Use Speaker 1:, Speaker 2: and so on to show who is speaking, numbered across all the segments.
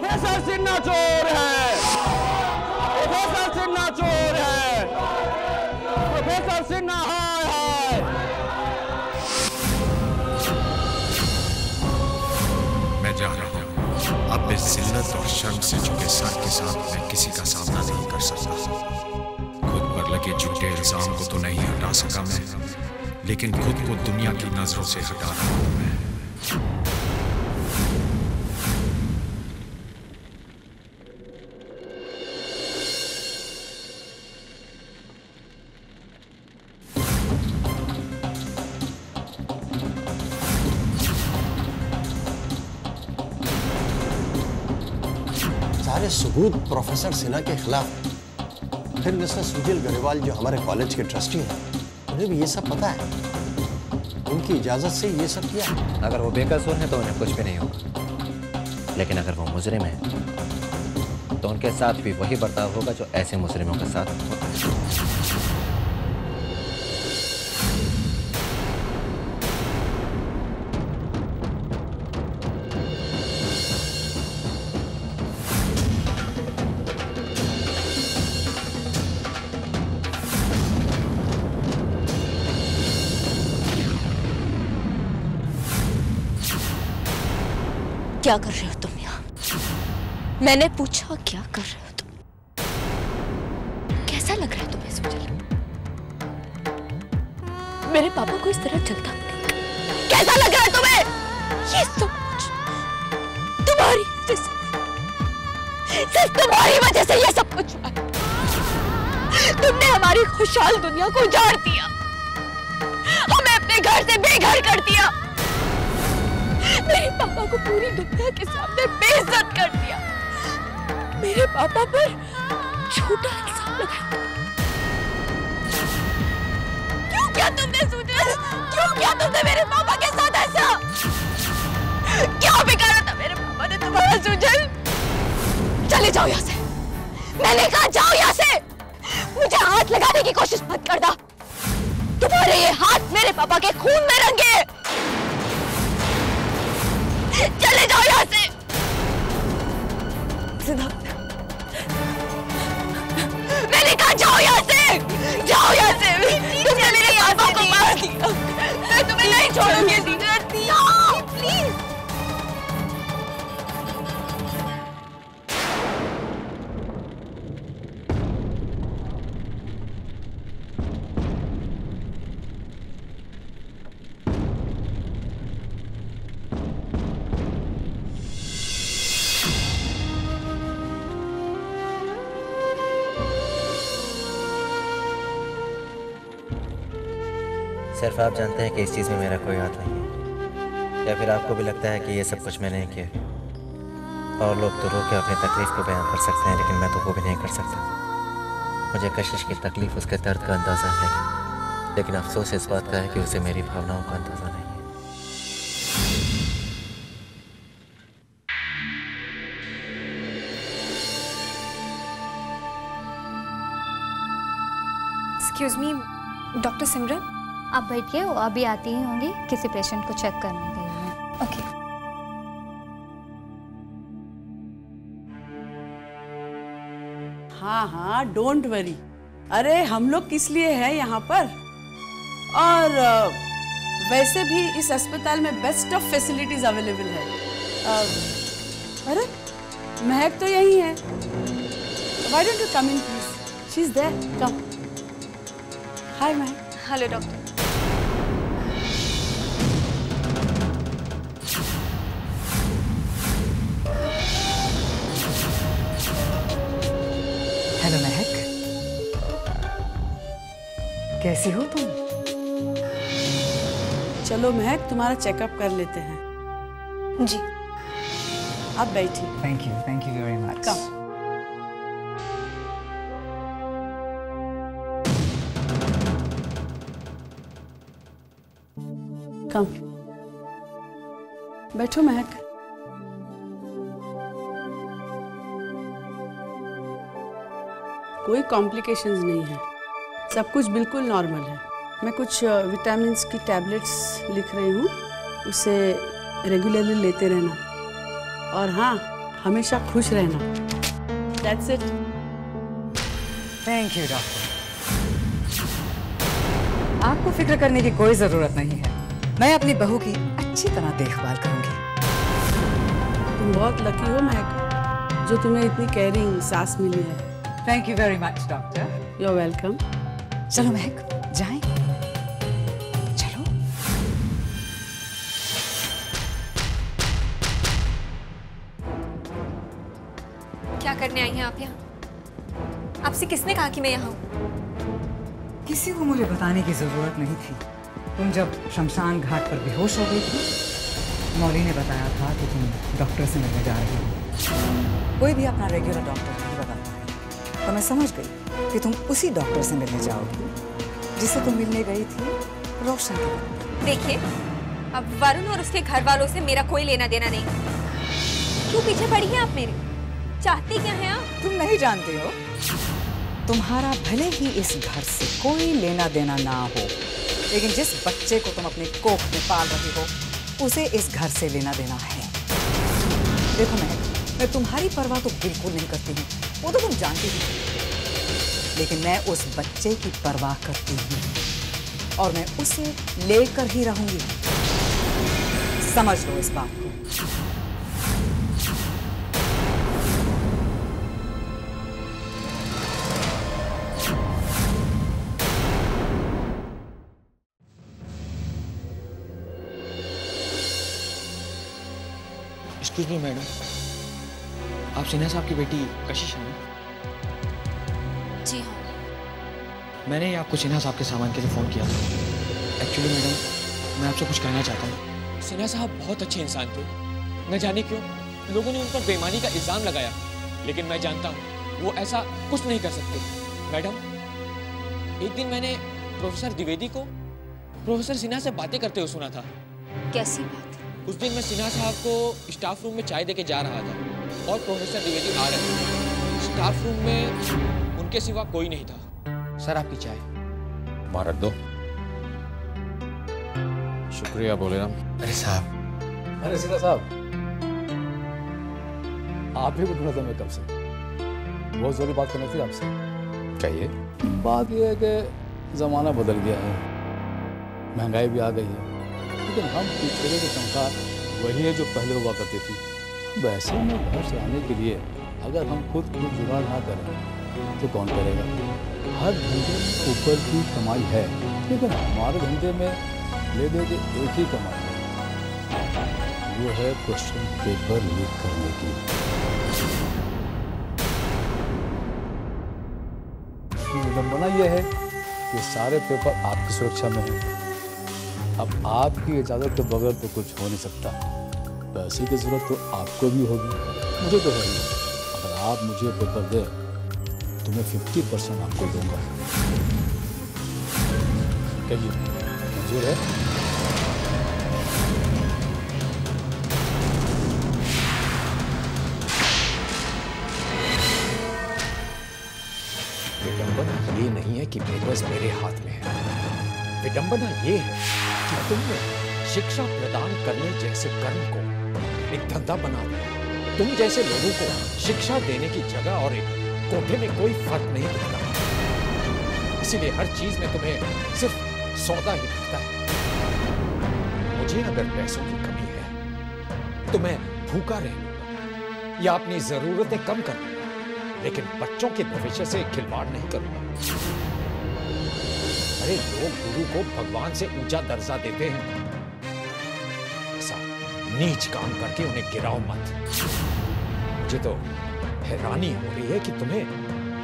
Speaker 1: Professor Sinha चोर है, professor Sinha चोर है, प्रोफेसर सिन्हा हाय हाय।
Speaker 2: मैं जा रहा हूं। अब इस जिल्लत और शर्म से झुके सर के साथ मैं किसी का सामना नहीं कर सकता। खुद पर लगे झूठे इल्जाम को तो नहीं हटा सका मैं, लेकिन खुद को दुनिया की नजरों से हटा रहा हूं मैं।
Speaker 3: सारे सबूत प्रोफेसर सिन्हा के खिलाफ। फिर मिस्टर सुजील गरेवाल जो हमारे कॉलेज के ट्रस्टी हैं, उन्हें भी ये सब पता है। उनकी इजाजत से ये सब किया।
Speaker 4: अगर वो बेकसूर हैं तो उन्हें कुछ भी नहीं होगा, लेकिन अगर वो मुजरिम हैं तो उनके साथ भी वही बर्ताव होगा जो ऐसे मुजरिमों के साथ होता है।
Speaker 5: क्या कर रहे हो तुम यहाँ? मैंने पूछा क्या कर रहे हो तुम? कैसा लग रहा है तुम्हें सुजील? मेरे पापा को इस तरह चलता कैसा लग रहा है तुम्हें? ये सब कुछ तुम्हारी वजह से, सिर्फ तुम्हारी वजह से ये सब कुछ हुआ है। तुमने हमारी खुशहाल दुनिया को उजाड़ दिया, हमें अपने घर से बेघर कर दिया, मेरे पापा को पूरी दुनिया के सामने बेइज्जत कर दिया, मेरे पापा पर झूठा इल्जाम लगाया। क्यों किया तुमने सुजील? क्यों किया तुमने मेरे पापा के साथ ऐसा? क्या बिगाड़ा था मेरे पापा ने तुम्हारा सुजील? चले जाओ यहाँ से, मैंने कहा जाओ यहाँ से। मुझे हाथ लगाने की कोशिश मत करना, तुम्हारे ये हाथ मेरे पापा के खून में रंगे। चले जाओ यहाँ से। मैंने कहा जाओ यहाँ से, जाओ यहाँ से। तुमने मेरे पापा को मार दिया, मैं तुम्हें नहीं छोड़ूंगी। प्लीज
Speaker 4: सिर्फ आप जानते हैं कि इस चीज़ में मेरा कोई हाथ नहीं है, या फिर आपको भी लगता है कि ये सब कुछ मैंने किया? और लोग तो रो के अपनी तकलीफ को बयान कर सकते हैं, लेकिन मैं तो वो भी नहीं कर सकता। मुझे कशिश की तकलीफ उसके दर्द का अंदाज़ा है, लेकिन अफसोस इस बात का है कि उसे मेरी भावनाओं का अंदाज़ा नहीं है।
Speaker 6: एक्सक्यूज मी डॉक्टर सिमरन,
Speaker 7: आप बैठिए, वो अभी आती ही होंगी, किसी पेशेंट को चेक करने गई हैं।
Speaker 6: ओके।
Speaker 8: हाँ हाँ डोंट वरी, अरे हम लोग किस लिए हैं यहाँ पर। और वैसे भी इस अस्पताल में बेस्ट ऑफ फैसिलिटीज अवेलेबल है। अरे महक तो यही है। Why don't you come in please, she is there, come. Hi Mehak.
Speaker 6: Hello doctor.
Speaker 9: Hello महक, कैसी हो तुम?
Speaker 8: चलो महक तुम्हारा चेकअप कर लेते हैं।
Speaker 6: जी
Speaker 8: आप बैठिए।
Speaker 9: Thank you very much.
Speaker 8: Come बैठो महक। कोई कॉम्प्लिकेशंस नहीं है, सब कुछ बिल्कुल नॉर्मल है। मैं कुछ विटामिन्स की टैबलेट्स लिख रही हूँ, उसे रेगुलरली लेते रहना। और हाँ, हमेशा खुश रहना। That's it.
Speaker 9: Thank you doctor. आपको फिक्र करने की कोई जरूरत नहीं है। मैं अपनी बहू की अच्छी तरह देखभाल करूंगी।
Speaker 8: तुम बहुत लकी हो महक, जो तुम्हें इतनी केयरिंग सास मिली है।
Speaker 9: Thank you very much doctor.
Speaker 8: You are welcome.
Speaker 9: चलो महक जाएं। चलो।
Speaker 6: क्या करने आई हैं आप यहाँ? आपसे किसने कहा कि मैं यहाँ हूँ?
Speaker 9: किसी को मुझे बताने की जरूरत नहीं थी। तुम जब शमशान घाट पर बेहोश हो गई थी, मौली ने बताया था कि तुम डॉक्टर से मिलने जा रही हो। कोई भी अपना रेगुलर डॉक्टर नहीं बताता है, तो मैं समझ गई कि तुम उसी डॉक्टर से मिलने जाओगी जिससे तुम मिलने गई थी रोशन के।
Speaker 6: देखिए, अब वरुण और उसके घर वालों से मेरा कोई लेना देना नहीं। क्यों पीछे पड़ी हैं आप मेरे? चाहती क्या हैं आप?
Speaker 9: तुम नहीं जानती हो, तुम्हारा भले ही इस घर से कोई लेना देना ना हो, लेकिन जिस बच्चे को तुम अपने कोख में पाल रही हो, उसे इस घर से लेना देना है। देखो मैं तुम्हारी परवाह तो बिल्कुल नहीं करती हूँ, वो तो तुम जानती ही, लेकिन मैं उस बच्चे की परवाह करती हूँ और मैं उसे लेकर ही रहूंगी। समझ लो इस बात को।
Speaker 10: एक्सक्यूज मी मैडम, आप सिन्हा साहब की बेटी कशिश हैं?
Speaker 6: जी हाँ।
Speaker 10: मैंने ही आपको सिन्हा साहब के सामान के लिए फ़ोन किया था। एक्चुअली मैडम, मैं आपसे कुछ कहना चाहता हूँ। सिन्हा साहब बहुत अच्छे इंसान थे। न जाने क्यों लोगों ने उन पर बेईमानी का इल्ज़ाम लगाया, लेकिन मैं जानता हूँ वो ऐसा कुछ नहीं कर सकते। मैडम, एक दिन मैंने प्रोफेसर द्विवेदी को प्रोफेसर सिन्हा से बातें करते हुए सुना था।
Speaker 6: कैसी बात?
Speaker 10: उस दिन मैं सिन्हा साहब को स्टाफ रूम में चाय देके जा रहा था और प्रोफेसर द्विवेदी आ रहे थे। स्टाफ रूम में उनके सिवा कोई नहीं था। सर, आपकी चाय।
Speaker 2: भारत दो। शुक्रिया बोलेराम।
Speaker 10: अरे साहब।
Speaker 11: अरे सिन्हा साहब, आप ही को ढूंढा था मैं कब से। बहुत जरूरी बात करनी थी आपसे।
Speaker 2: कहिए।
Speaker 11: बात यह है कि जमाना बदल गया है, महंगाई भी आ गई है, लेकिन हम पिछड़े की तनख्वाह वही है जो पहले हुआ करती थी। वैसे में घर चलाने के लिए अगर हम खुद जुगाड़ ना करें तो कौन करेगा? हर धंधे में ऊपर की कमाई है, लेकिन हमारे धंधे में ले दे के एक ही कमाई है, वो है क्वेश्चन पेपर लीक करने की। विडंबना यह है कि सारे पेपर आपकी सुरक्षा में हैं। अब आपकी इजाज़त के बगैर तो कुछ हो नहीं सकता। पैसे की जरूरत तो आपको भी होगी, मुझे तो है ही। अगर आप मुझे पेपर दें तो मैं 50% आपको दूंगा। कहिए, मंजूर है?
Speaker 2: विडंबना ये नहीं है कि पेपर्स मेरे हाथ में है। विडंबना ये है कि तुमने शिक्षा प्रदान करने जैसे कर्म को एक धंधा बना दिया। तुम जैसे लोगों को शिक्षा देने की जगह और एक कोठे में कोई फर्क नहीं दिखता। इसीलिए हर चीज में तुम्हें सिर्फ सौदा ही दिखता है। मुझे अगर पैसों की कमी है तो मैं भूखा रह लूंगा या अपनी जरूरतें कम कर लूंगा, लेकिन बच्चों के भविष्य से खिलवाड़ नहीं करूंगा। अरे लोग गुरु को भगवान से ऊंचा दर्जा देते हैं, ऐसा नीच काम करके उन्हें गिराओ मत। मुझे तो हैरानी हो रही है कि तुम्हें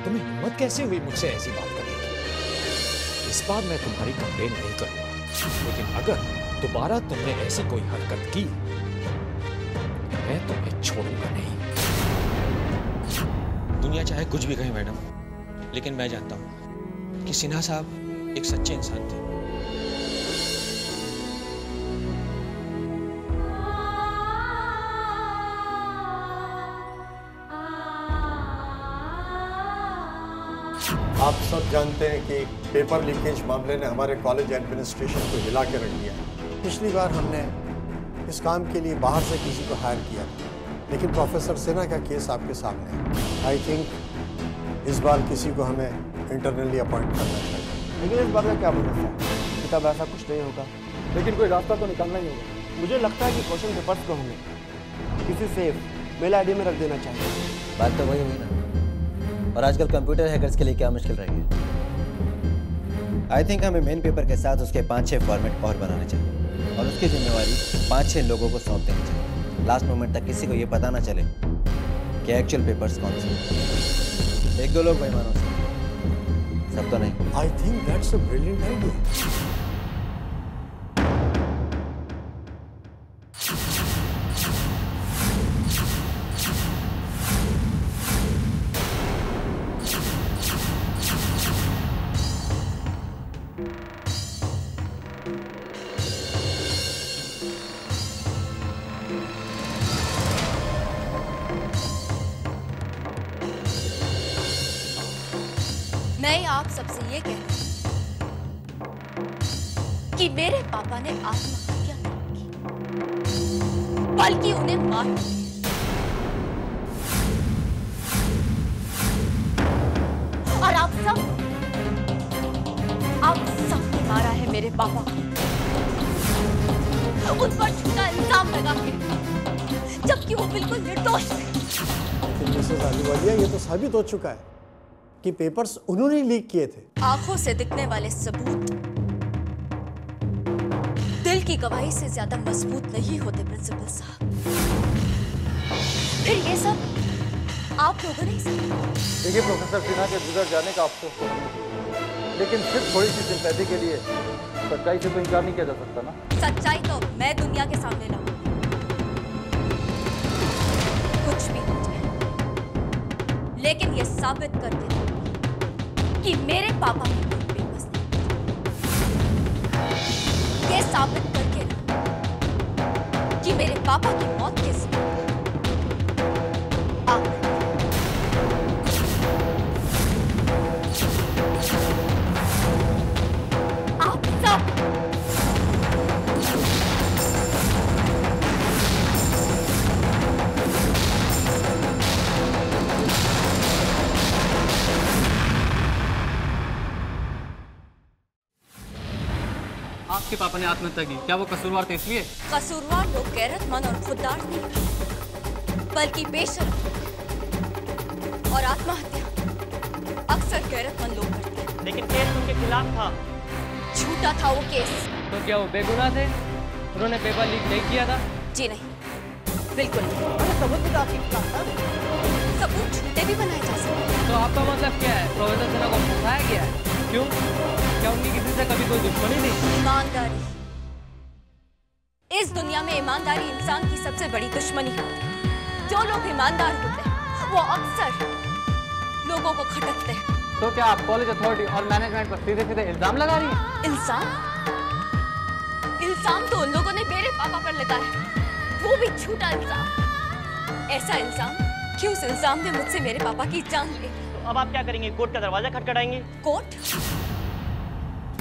Speaker 2: हिम्मत कैसे हुई मुझसे ऐसी बात करने की। इस बार मैं तुम्हारी कंप्लेन नहीं करूंगा, लेकिन अगर दोबारा तुमने ऐसी कोई हरकत की मैं तुम्हें छोड़ूंगा नहीं।
Speaker 10: दुनिया चाहे कुछ भी कहे मैडम, लेकिन मैं जानता हूं कि सिन्हा साहब एक सच्चे इंसान थे।
Speaker 3: आप सब जानते हैं कि पेपर लीकेज मामले ने हमारे कॉलेज एडमिनिस्ट्रेशन को हिला के रख दिया। पिछली बार हमने इस काम के लिए बाहर से किसी को हायर किया, लेकिन प्रोफेसर सिन्हा का केस आपके सामने है। आई थिंक इस बार किसी को हमें इंटरनली अपॉइंट करना चाहिए।
Speaker 12: लेकिन इस बार का क्या भरोसा है कि तब ऐसा कुछ नहीं होगा? लेकिन कोई रास्ता तो निकालना ही होगा। मुझे लगता है कि क्वेश्चन पेपर्स को हमें किसी सेफ मेल आईडी में रख देना चाहिए।
Speaker 4: बात तो वही हुई ना। और आजकल कंप्यूटर हैकर्स के लिए क्या मुश्किल रह गई। आई थिंक हमें मेन पेपर के साथ उसके 5-6 फॉर्मेट और बनाने चाहिए और उसकी जिम्मेवारी 5-6 लोगों को सौंप देनी चाहिए। लास्ट मोमेंट तक किसी को ये पता ना चले कि एक्चुअल पेपर्स कौन से। 1-2 लोग बेईमानों से, सब तो नहीं।
Speaker 3: I think that's a brilliant idea.
Speaker 5: मैं आप सबसे ये कहती हूं कि मेरे पापा ने आत्महत्या नहीं की, बल्कि उन्हें मार और आप सबने मारा है मेरे पापा को, उन पर झूठा इल्जाम लगा के, जबकि वो बिल्कुल निर्दोष थे।
Speaker 3: लेकिन मिसेस अहलूवालिया, ये तो साबित हो चुका है कि पेपर्स उन्होंने लीक किए थे।
Speaker 5: आंखों से दिखने वाले सबूत दिल की गवाही से ज्यादा मजबूत नहीं होते प्रिंसिपल साहब। फिर ये सब आप लोगों ने
Speaker 12: देखिए प्रोफेसर सिन्हा के गुजर जाने का अफसोस हो, लेकिन सिर्फ थोड़ी सी सिंपैथी के लिए सच्चाई से तो इनकार नहीं किया जा सकता ना।
Speaker 5: सच्चाई तो मैं दुनिया के सामने लाऊं, कुछ भी हो जाए, लेकिन ये साबित कर देना कि मेरे पापा ने पेपर्स नहीं, ये साबित करके ना कि मेरे पापा की मौत के समय आप सब
Speaker 13: आपके पापा ने आत्महत्या की, क्या वो कसूरवार थे इसलिए?
Speaker 5: कसूरवार लोग गैरतमंद और खुददार नहीं, बल्कि बेशर्म और आत्महत्या अक्सर गैरतमंद लोग करते हैं।
Speaker 13: लेकिन केस उनके खिलाफ था।
Speaker 5: झूठा था वो केस।
Speaker 13: तो क्या वो बेगुनाह थे? उन्होंने पेपर लीक नहीं किया था?
Speaker 5: जी नहीं, बिल्कुल नहीं। सबूत भी तो आपके खिलाफ था। सबूत झूठे भी बनाए जा सकते।
Speaker 13: तो आपका मतलब क्या है? प्रोफेसर सिन्हा को फंसाया गया है? क्यों? क्या उनकी किसी से कभी कोई दुश्मनी नहीं?
Speaker 5: ईमानदारी। इस दुनिया में ईमानदारी इंसान की सबसे बड़ी दुश्मनी होती है। जो लोग ईमानदार होते हैं वो अक्सर लोगों को खटकते हैं।
Speaker 13: तो क्या आप कॉलेज अथॉरिटी और मैनेजमेंट पर सीधे-सीधे इल्जाम लगा रही हैं?
Speaker 5: इल्जाम? इल्जाम तो उन लोगों ने मेरे पापा पर लगाया है, वो भी झूठा इल्जाम। ऐसा इल्जाम कि उस इल्जाम ने मुझसे मेरे पापा की जान ली।
Speaker 13: तो अब आप क्या करेंगे? कोर्ट का दरवाजा खटखटाएंगे?
Speaker 5: कोर्ट?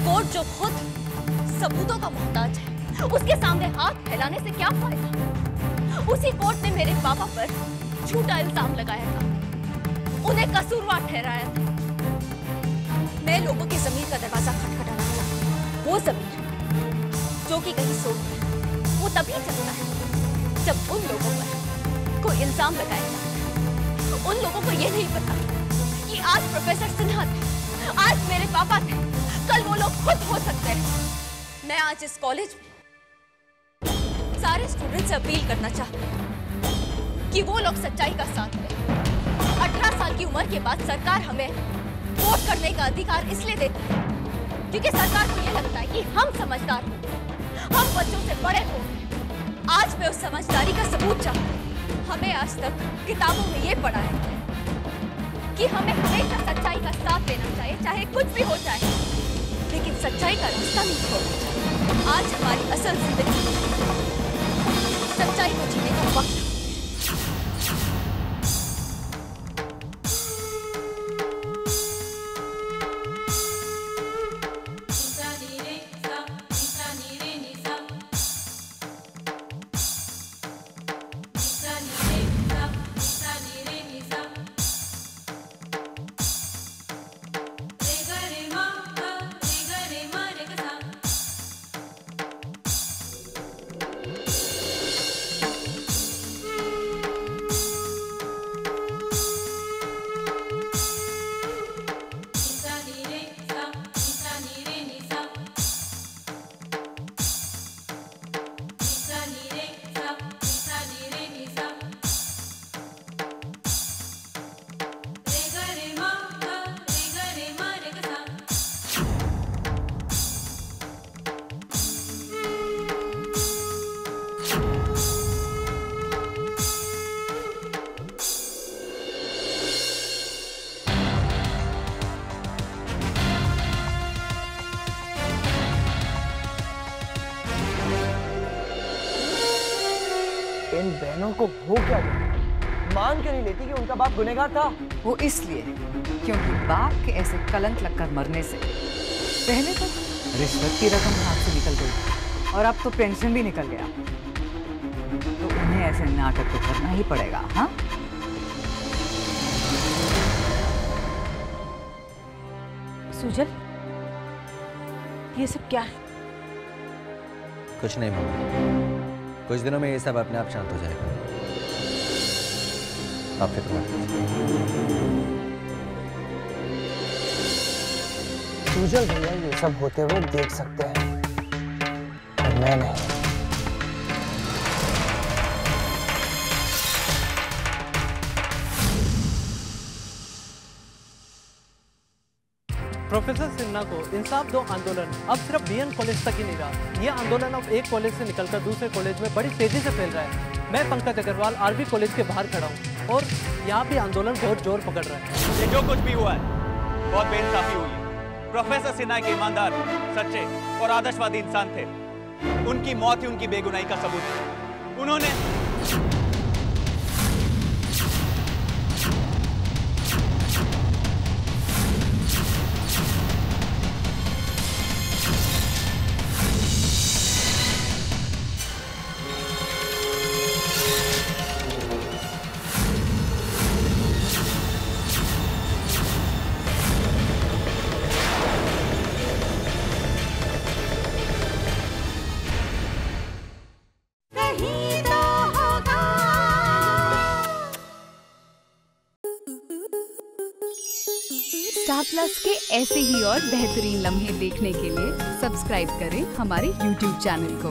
Speaker 5: कोर्ट जो खुद सबूतों का मोहताज है, उसके सामने हाथ फैलाने से क्या फायदा? उसी कोर्ट ने मेरे पापा पर झूठा इल्जाम लगाया था, उन्हें कसूरवार ठहराया था। मैं लोगों की जमीर का दरवाजा खटखटाना चाहती। वो जमीर जो कि कहीं सो वो तभी चलता है जब उन लोगों पर कोई इल्जाम लगाया जाता है। उन लोगों को ये नहीं पता कि आज प्रोफेसर सिन्हा थे, आज मेरे पापा थे, कल वो लोग खुद हो सकते हैं। मैं आज इस कॉलेज में सारे स्टूडेंट से अपील करना चाहती हूँ कि वो लोग सच्चाई का साथ दें। 18 साल की उम्र के बाद सरकार हमें वोट करने का अधिकार इसलिए देती है क्योंकि सरकार को ये लगता है कि हम समझदार हैं, हम बच्चों से बड़े हो। आज मैं उस समझदारी का सबूत चाहती हूँ। हमें आज तक किताबों में ये पढ़ा है कि हमें हमेशा सच्चाई का साथ देना चाहिए, चाहे कुछ भी हो जाए, लेकिन सच्चाई का रास्ता नहीं छोड़ना चाहिए। आज हमारी असल जिंदगी सच्चाई को जीने का वक्त है।
Speaker 13: इन बहनों को हो क्या गया? मान क्यों नहीं लेती कि उनका बाप गुनहगार था?
Speaker 9: वो इसलिए क्योंकि बाप के ऐसे कलंक लगकर मरने से पहले तो रिश्वत की रकम हाथ से निकल गई और अब तो पेंशन भी निकल गया, तो उन्हें ऐसे नाटक तो करना ही पड़ेगा। हाँ,
Speaker 8: सुजल, ये सब क्या है?
Speaker 4: कुछ नहीं मम्मी, कुछ दिनों में ये सब अपने आप शांत हो जाएगा। आप फिक्र मत कीजिए।
Speaker 13: सुजल भैया ये सब होते हुए देख सकते हैं, मैं नहीं।
Speaker 14: प्रोफेसर सिन्हा को इंसाफ दो आंदोलन अब सिर्फ बीएन कॉलेज तक ही नहीं रहा। यह आंदोलन अब एक कॉलेज से निकलकर दूसरे कॉलेज में बड़ी तेजी से फैल रहा है। मैं पंकज अग्रवाल आरबी कॉलेज के बाहर खड़ा हूँ और यहाँ भी आंदोलन बहुत जोर पकड़ रहा है।
Speaker 15: ये जो कुछ भी हुआ है बहुत बेइंसाफी हुई है। प्रोफेसर सिन्हा के ईमानदार, सच्चे और आदर्शवादी इंसान थे। उनकी मौत ही उनकी बेगुनाही का सबूत है। उन्होंने
Speaker 16: स्टार प्लस के ऐसे ही और बेहतरीन लम्हे देखने के लिए सब्सक्राइब करें हमारे YouTube चैनल को।